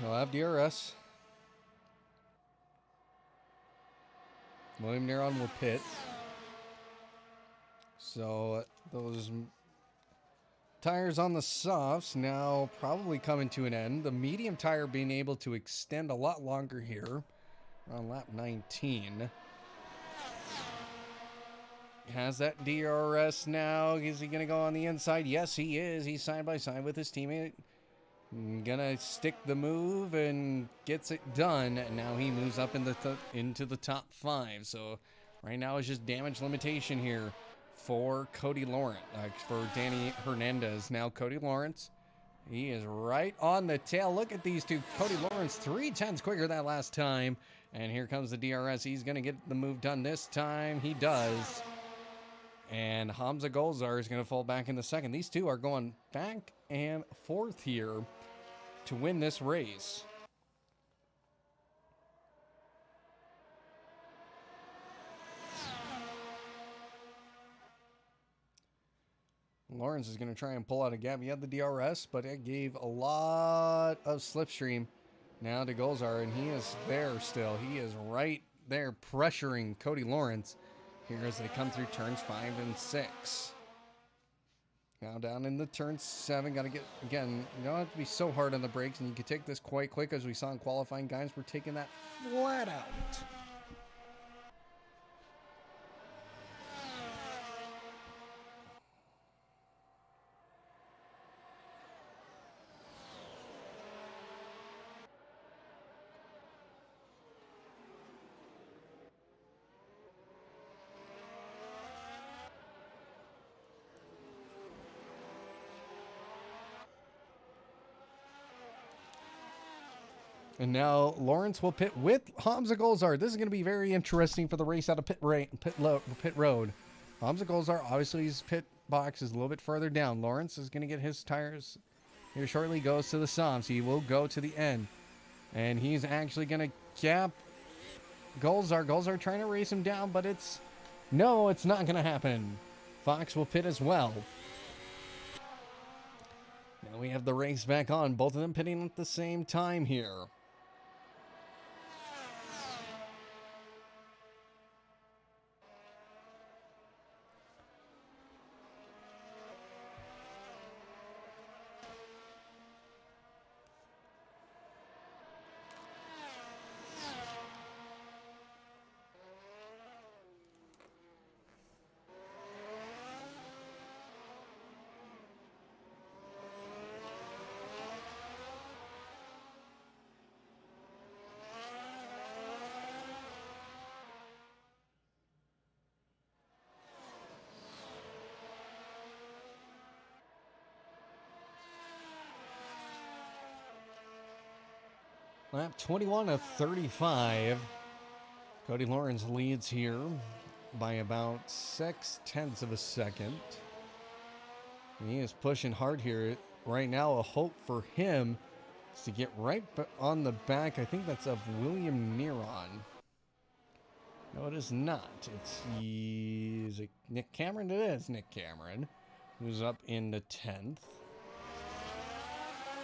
He'll have DRS. William Neron will pit. So those tires on the softs now probably coming to an end. The medium tire being able to extend a lot longer here on lap 19. Has that DRS now. Is he going to go on the inside? Yes, he is. He's side by side with his teammate. Gonna stick the move and gets it done. And now he moves up into the top 5. So right now it's just damage limitation here for Cody Lawrence, for Danny Hernandez. Now Cody Lawrence, he is right on the tail. Look at these two. Cody Lawrence 3/10 quicker that last time. And here comes the DRS. He's going to get the move done this time. He does. And Hamza Golzar is going to fall back in the second. These two are going back and forth here to win this race. Lawrence is going to try and pull out a gap. He had the DRS, but it gave a lot of slipstream now to Golzar, and he is there still. He is right there pressuring Cody Lawrence here as they come through turns 5 and 6. Now down in the turn 7, got to get, again, you don't have to be so hard on the brakes, and you can take this quite quick as we saw in qualifying. Guys, we're taking that flat out. And now Lawrence will pit with Hamza Golzar. This is going to be very interesting for the race out of pit road. Hamza Golzar, obviously his pit box is a little bit further down. Lawrence is going to get his tires here shortly. Goes to the softs. He will go to the end. And he's actually going to gap Golzar. Golzar trying to race him down, but it's not going to happen. Fox will pit as well. Now we have the race back on. Both of them pitting at the same time here. Lap 21 of 35. Cody Lawrence leads here by about 0.6 of a second. He is pushing hard here. Right now, a hope for him is to get right on the back. I think that's of William Neron. No, it is not. Is it Nick Cameron? It is Nick Cameron, who's up in the 10th.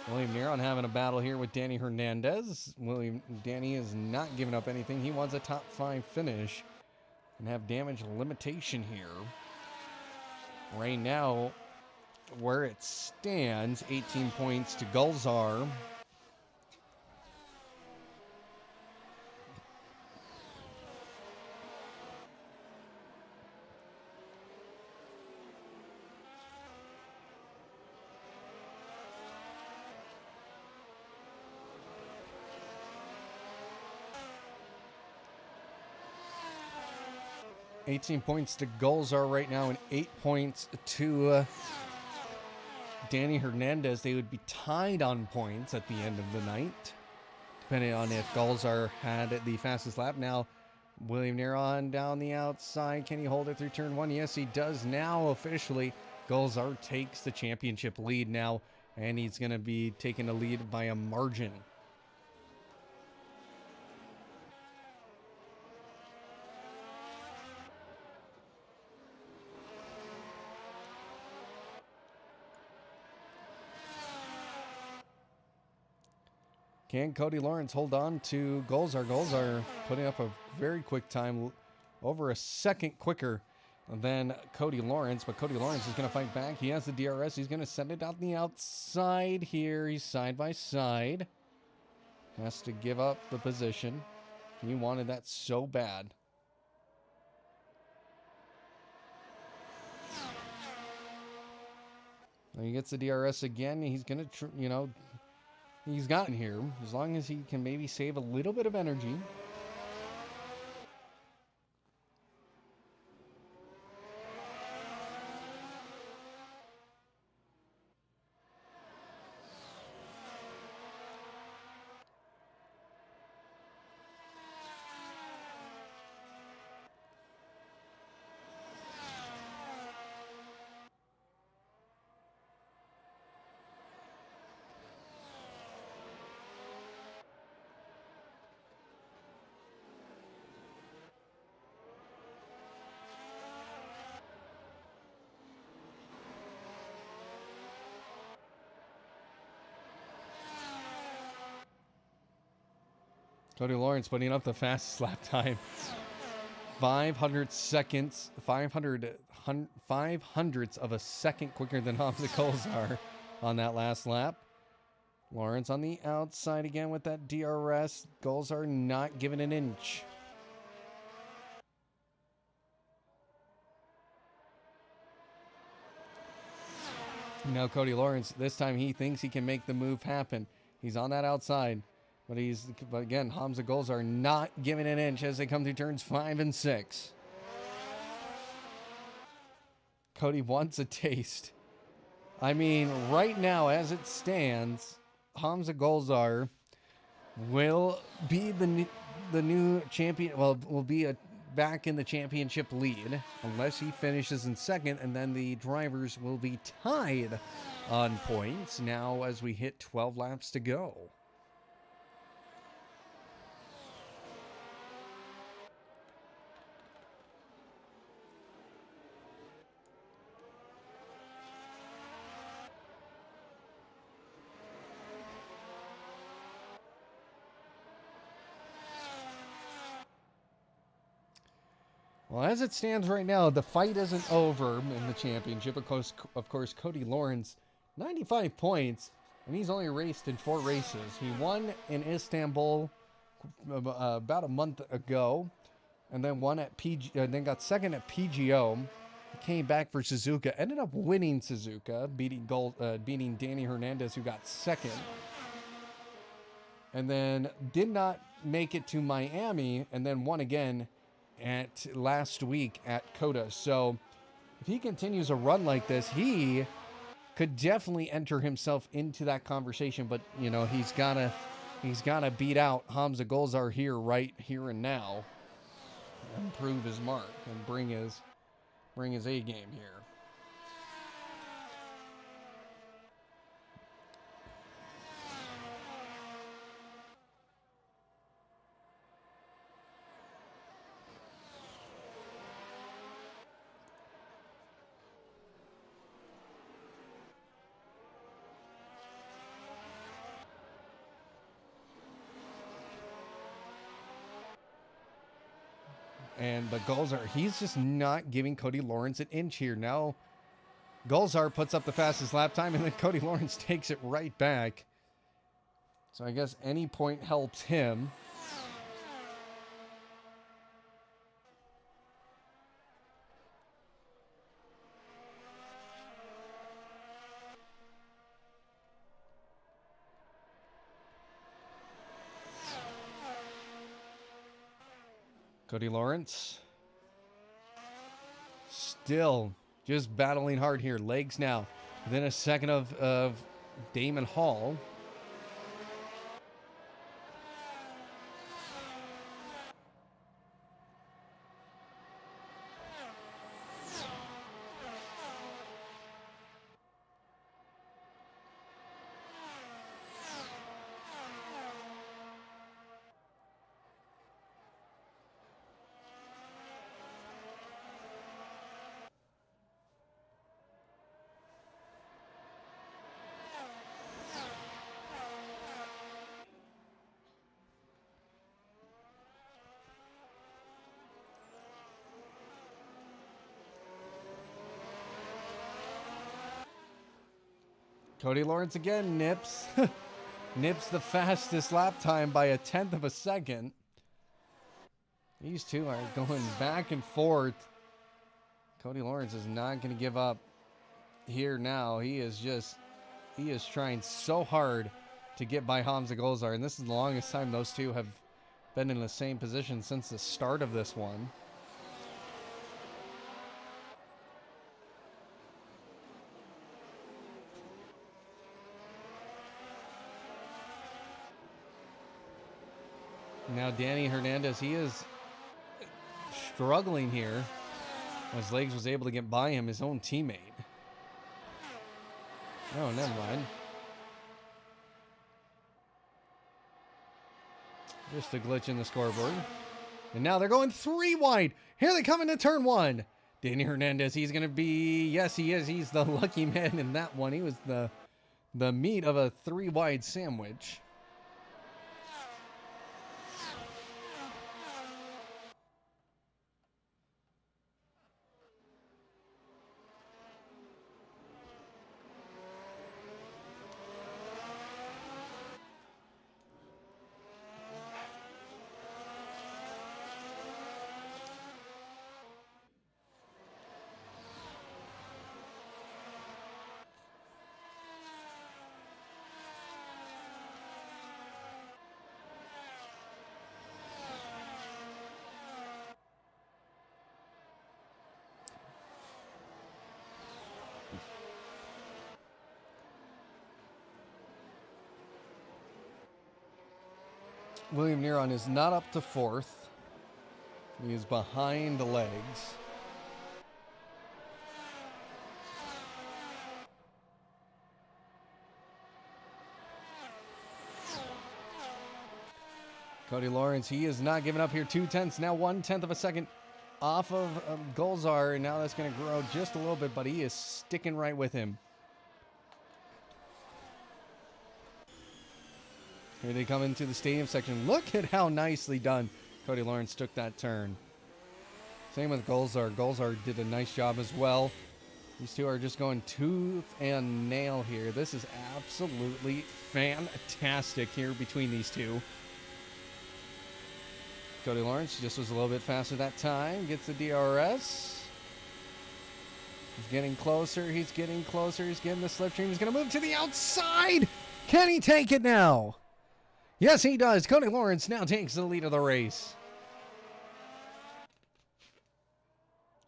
William Neron having a battle here with Danny Hernandez. Danny is not giving up anything. He wants a top 5 finish and have damage limitation here. Right now, where it stands, 18 points to Golzar. 18 points to Golzar right now and 8 points to Danny Hernandez. They would be tied on points at the end of the night, depending on if Golzar had the fastest lap. Now, William Neron down the outside. Can he hold it through turn one? Yes, he does now officially. Golzar takes the championship lead now, and he's going to be taking the lead by a margin. Can Cody Lawrence hold on to Golzar? Golzar putting up a very quick time, over a second quicker than Cody Lawrence, but Cody Lawrence is going to fight back. He has the DRS. He's going to send it out the outside here. He's side by side. Has to give up the position. He wanted that so bad. He gets the DRS again. He's going to, he's gotten here. As long as he can maybe save a little bit of energy. Cody Lawrence putting up the fastest lap time. 500 seconds, 500ths of a second quicker than Hamza Golzar on that last lap. Lawrence on the outside again with that DRS. Golzar not giving an inch. Now Cody Lawrence, this time he thinks he can make the move happen. He's on that outside. But again, Hamza Golzar not giving an inch as they come through turns 5 and 6. Cody wants a taste. I mean, right now, as it stands, Hamza Golzar will be the new champion. Well, will be back in the championship lead unless he finishes in second, and then the drivers will be tied on points now as we hit 12 laps to go. Well, as it stands right now, the fight isn't over in the championship. Of course, Cody Lawrence, 95 points, and he's only raced in 4 races. He won in Istanbul about a month ago, and then then got second at PGO. He came back for Suzuka, ended up winning Suzuka, beating Danny Hernandez, who got second, and then did not make it to Miami, and then won again at last week at COTA. So if he continues a run like this, he could definitely enter himself into that conversation. But he's gotta beat out Hamza Golzar right here and now, and prove his mark and bring his A game here. But Golzar, he's just not giving Cody Lawrence an inch here. Now, Golzar puts up the fastest lap time, and then Cody Lawrence takes it right back. So I guess any point helps him. Cody Lawrence Still just battling hard here. Legs now within a second of Damon Hall. Cody Lawrence again nips. Nips the fastest lap time by 1/10 of a second. These two are going back and forth. Cody Lawrence is not going to give up here now. He is trying so hard to get by Hamza Golzar, and this is the longest time those two have been in the same position since the start of this one. Now Danny Hernandez, he is struggling here as Legs was able to get by him, his own teammate. Oh, never mind. Just a glitch in the scoreboard. And now they're going 3 wide. Here they come into turn 1. Danny Hernandez, he's going to be, yes, he is. He's the lucky man in that one. He was the meat of a 3 wide sandwich. William Neron is not up to 4th. He is behind the Legs. Cody Lawrence, he is not giving up here. 2/10, now 1/10 of a second off of Golzar, and now that's going to grow just a little bit, but he is sticking right with him. Here they come into the stadium section. Look at how nicely done Cody Lawrence took that turn. Same with Golzar. Golzar did a nice job as well. These two are just going tooth and nail here. This is absolutely fantastic here between these two. Cody Lawrence just was a little bit faster that time. Gets the DRS. He's getting closer. He's getting closer. He's getting the slipstream. He's going to move to the outside. Can he take it now? Yes, he does. Cody Lawrence now takes the lead of the race.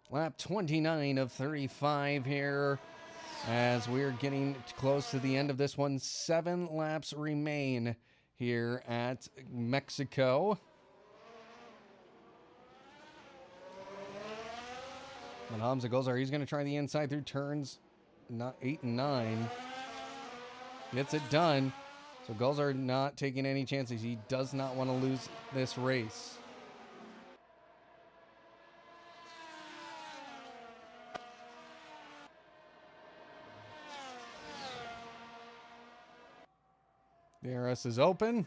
Lap 29 of 35 here as we're getting close to the end of this one. 7 laps remain here at Mexico. And Hamza Golzar, he's going to try the inside through turns 8 and 9. Gets it done. So Golzar not taking any chances. He does not want to lose this race. The DRS is open.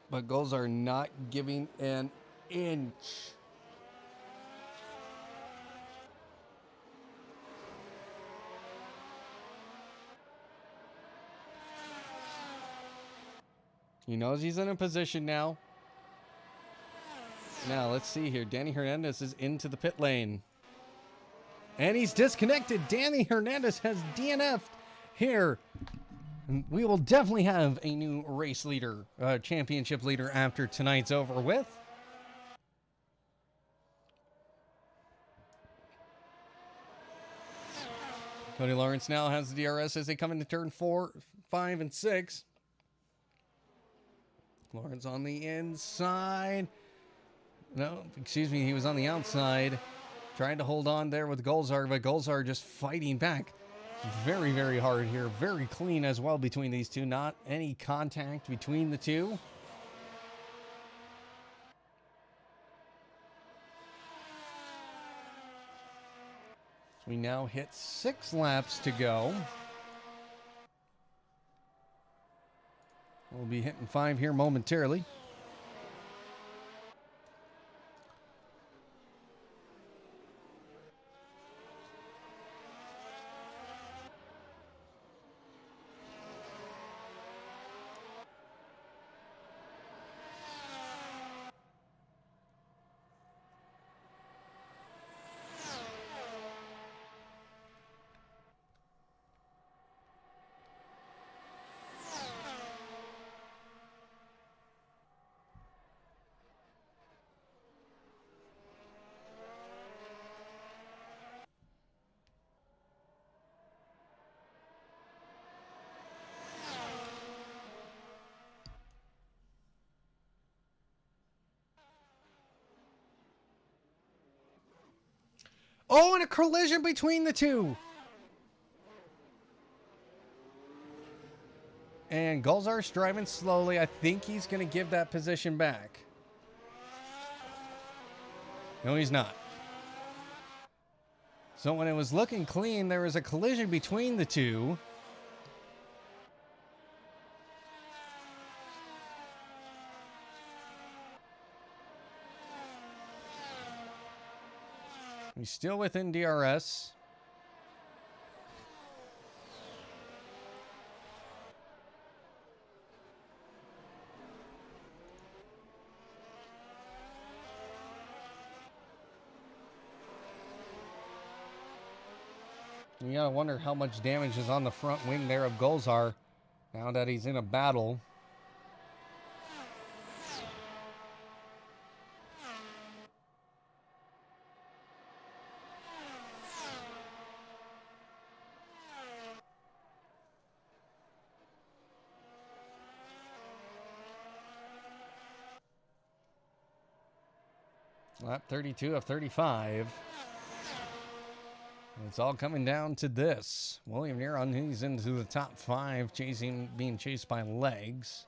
But Golzar not giving an inch. He knows he's in a position now. Now, let's see here. Danny Hernandez is into the pit lane. And he's disconnected. Danny Hernandez has DNF'd here. And we will definitely have a new race leader, championship leader after tonight's over with. Cody Lawrence now has the DRS as they come into turn 4, 5, and 6. Lawrence on the inside. No, excuse me, he was on the outside. Trying to hold on there with Golzar, but Golzar just fighting back. Very, very hard here. Very clean as well between these two. Not any contact between the two. We now hit 6 laps to go. We'll be hitting 5 here momentarily. Oh, and a collision between the two. And Golzar's driving slowly. I think he's going to give that position back. No, he's not. So when it was looking clean, there was a collision between the two. He's still within DRS. You gotta wonder how much damage is on the front wing there of Golzar now that he's in a battle. Lap 32 of 35. It's all coming down to this. William Neron, he's into the top 5, being chased by Legs.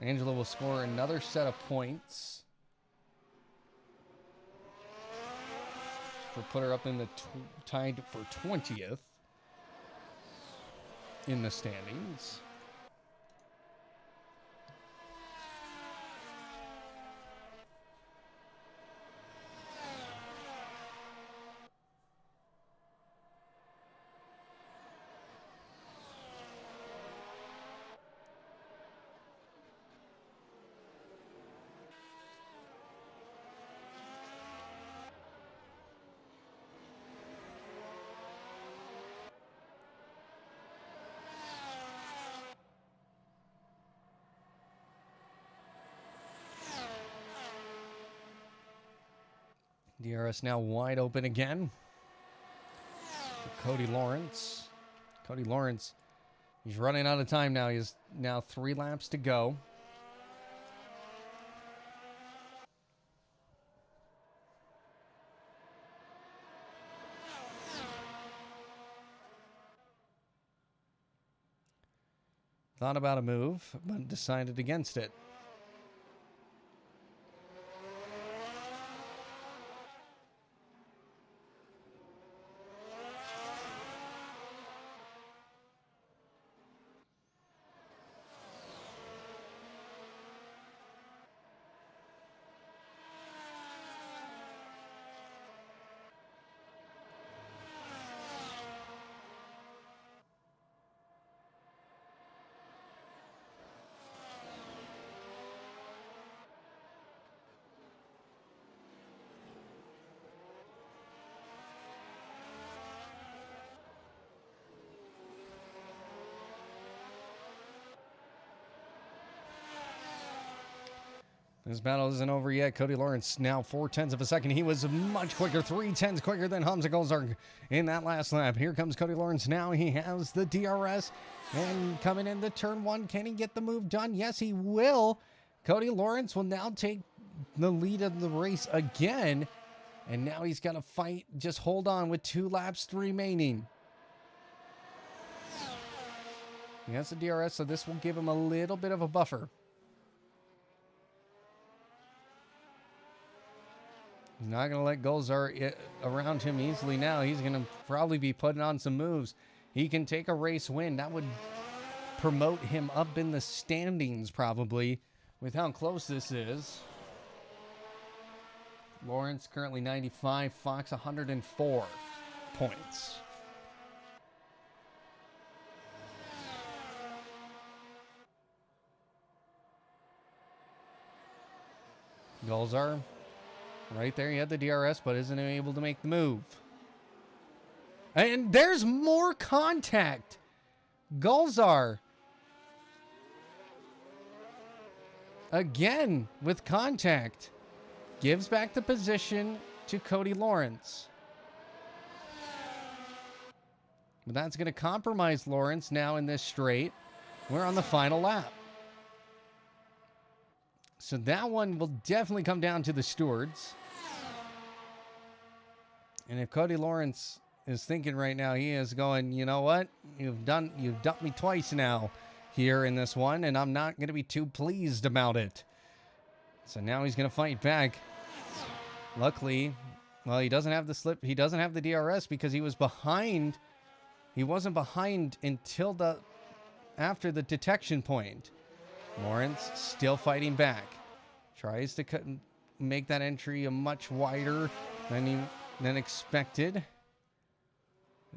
Angela will score another set of points. Will put her up in the tied for 20th in the standings. DRS now wide open again. Cody Lawrence. Cody Lawrence, he's running out of time now. He has now 3 laps to go. Thought about a move, but decided against it. This battle isn't over yet. Cody Lawrence now 0.4 of a second. He was much quicker, 0.3 quicker than Hamza Golzar in that last lap. Here comes Cody Lawrence now. He has the DRS and coming into turn one. Can he get the move done? Yes, he will. Cody Lawrence will now take the lead of the race again. And now he's got to fight. Just hold on with 2 laps remaining. He has the DRS, so this will give him a little bit of a buffer. He's not going to let Golzar around him easily now. He's going to probably be putting on some moves. He can take a race win. That would promote him up in the standings probably with how close this is. Lawrence currently 95, Fox 104 points. Golzar right there, he had the DRS, but isn't able to make the move. And there's more contact. Golzar again with contact. Gives back the position to Cody Lawrence. But that's going to compromise Lawrence now in this straight. We're on the final lap. So that one will definitely come down to the stewards. And if Cody Lawrence is thinking right now, he is going, you know what? You've dumped me twice now here in this one, and I'm not going to be too pleased about it. So now he's going to fight back. Luckily, well, he doesn't have the slip. He doesn't have the DRS because he was behind. He wasn't behind until after the detection point. Lawrence still fighting back. Tries to make that entry a much wider than expected.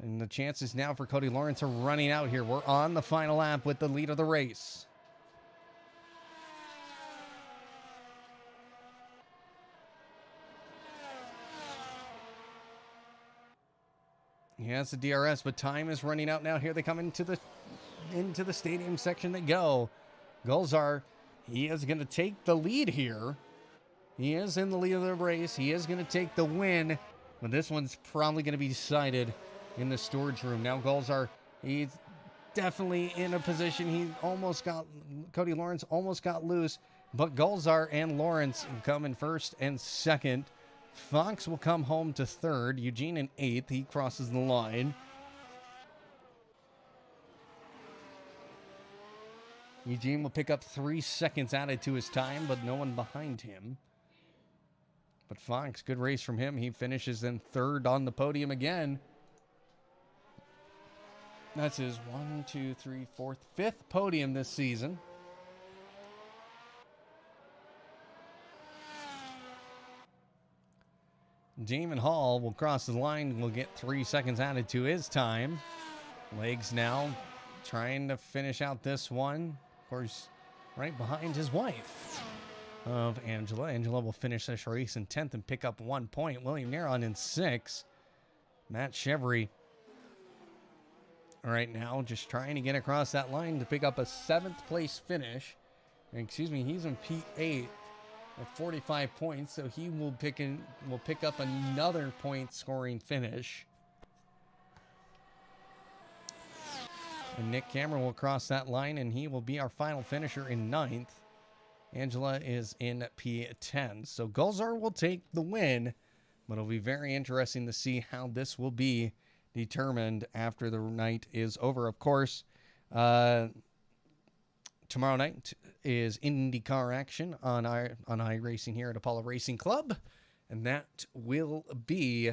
And the chances now for Cody Lawrence are running out here. We're on the final lap with the lead of the race. He has the DRS, but time is running out now. Here they come into the stadium section they go. Golzar, he is going to take the lead here. He is in the lead of the race. He is going to take the win, but this one's probably going to be decided in the storage room. Now Golzar, he's definitely in a position. Cody Lawrence almost got loose, but Golzar and Lawrence come in first and second. Fox will come home to third. Eugene in eighth. He crosses the line. Eugene will pick up 3 seconds added to his time, but no one behind him. But Fox, good race from him. He finishes in third on the podium again. That's his 5th podium this season. Damon Hall will cross the line, will get 3 seconds added to his time. Legs now trying to finish out this one. Of course, right behind his wife of Angela. Angela will finish this race in 10th and pick up 1 point. William Neron in 6th. Matt Chevry right now just trying to get across that line to pick up a 7th place finish. Excuse me, he's in P8 at 45 points, so he will pick up another point scoring finish. And Nick Cameron will cross that line, and he will be our final finisher in 9th. Angela is in P10. So Golzar will take the win, but it'll be very interesting to see how this will be determined after the night is over. Of course, tomorrow night is IndyCar action on iRacing here at Apollo Racing Club, and that will be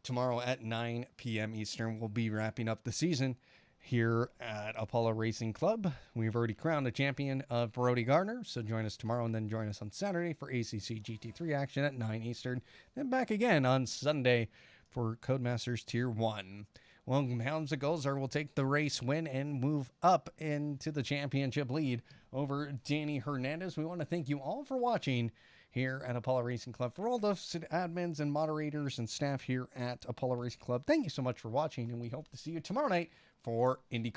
tomorrow at 9 p.m. Eastern. We'll be wrapping up the season here at Apollo Racing Club. We've already crowned a champion of Brody Gardner, so join us tomorrow and then join us on Saturday for ACC GT3 action at 9 Eastern, then back again on Sunday for Codemasters Tier 1. Well, Hamza Golzar will take the race win and move up into the championship lead over Danny Hernandez. We want to thank you all for watching here at Apollo Racing Club. For all the admins and moderators and staff here at Apollo Racing Club, thank you so much for watching, and we hope to see you tomorrow night for IndyCar.